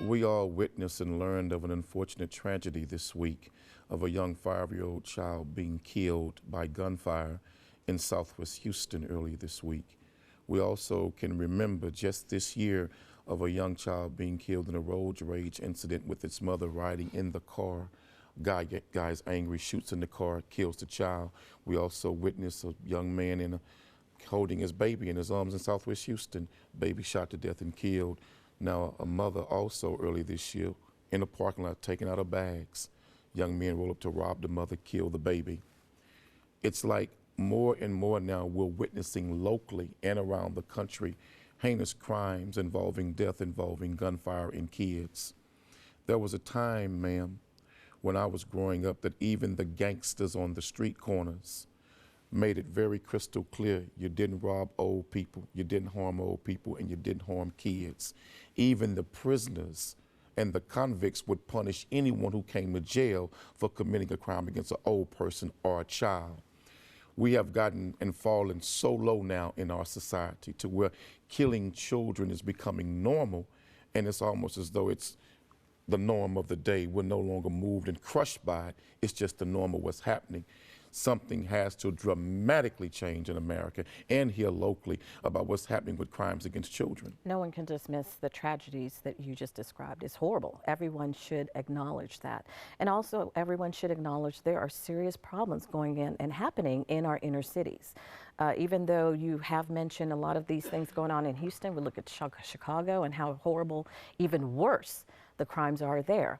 We all witnessed and learned of an unfortunate tragedy this week of a young 5-year-old child being killed by gunfire in Southwest Houston earlier this week. We also can remember just this year of a young child being killed in a road rage incident with its mother riding in the car. Guy's angry, shoots in the car, kills the child. We also witnessed a young man holding his baby in his arms in Southwest Houston. Baby shot to death and killed. Now, a mother also early this year in a parking lot taking out her bags. Young men roll up to rob the mother, kill the baby. It's like more and more now we're witnessing locally and around the country heinous crimes involving death, involving gunfire in kids. There was a time, ma'am, when I was growing up that even the gangsters on the street corners made it very crystal clear you didn't rob old people, you didn't harm old people, and you didn't harm kids. Even the prisoners and the convicts would punish anyone who came to jail for committing a crime against an old person or a child. We have gotten and fallen so low now in our society to where killing children is becoming normal, and it's almost as though it's the norm of the day. We're no longer moved and crushed by it. It's just the norm of what's happening. Something has to dramatically change in America and here locally about what's happening with crimes against children. No one can dismiss the tragedies that you just described. It's horrible. Everyone should acknowledge that. And also everyone should acknowledge there are serious problems going in and happening in our inner cities. Even though you have mentioned a lot of these things going on in Houston, we look at Chicago and how horrible, even worse, the crimes are there.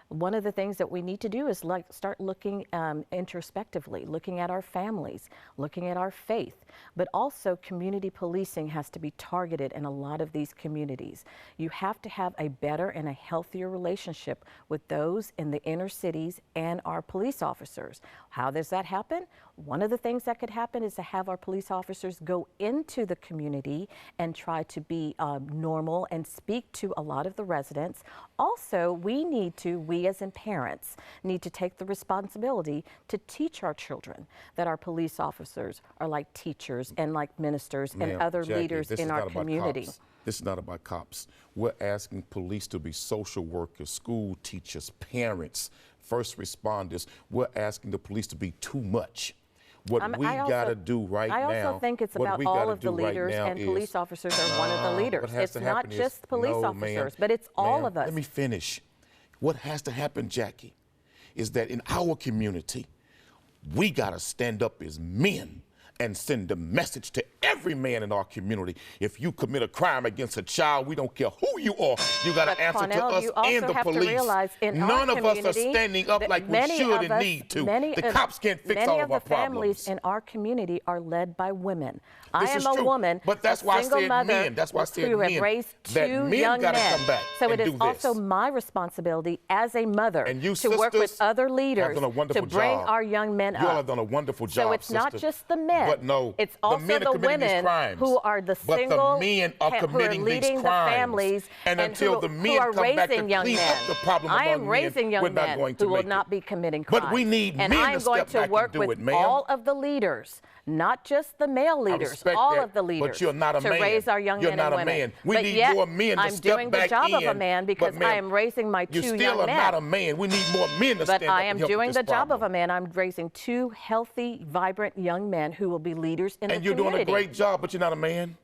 One of the things that we need to do is start looking introspectively, looking at our families, looking at our faith, but also community policing has to be targeted in a lot of these communities. You have to have a better and a healthier relationship with those in the inner cities and our police officers. How does that happen? One of the things that could happen is to have our police officers go into the community and try to be normal and speak to a lot of the residents. Also, we as in parents need to take the responsibility to teach our children that our police officers are like teachers and like ministers and other Jackie, leaders in our community. This is not about cops. We're asking police to be social workers, school teachers, parents, first responders. We're asking the police to be too much. What we got to do right now. I also think it's about all of the leaders, and police officers are one of the leaders. It's not just police officers, but it's all of us. Let me finish. What has to happen, Jackie, is that in our community, we got to stand up as men and send a message to every man in our community. If you commit a crime against a child, we don't care who you are. You got to answer to us and the police. None of us are standing up like we should and need to. The cops can't fix all of our problems. Many of the families in our community are led by women. I am a woman, but that's why I said men. That's why I said who have raised two young men. So it is also my responsibility as a mother to work with other leaders to bring our young men up. You all have done a wonderful job. So it's not just the men. But no, it's also the women who are the single, but the men are committing these crimes. The families and until the men come back to clean up the problem I am raising young men who will not be committing crimes. But we need men to step back and do it, ma'am. And I'm going to work with all of the leaders, not just the male leaders, all of the leaders, but you're not a man. To raise our young men and women. Man. We need more men to step back in. I'm doing the job of a man because I am raising my two young men. You still are not a man. We need more men to stand up and help with this problem. But I am doing the job of a man. I'm raising two healthy, vibrant young men who will be leaders in the community. And you're doing a great job, but you're not a man.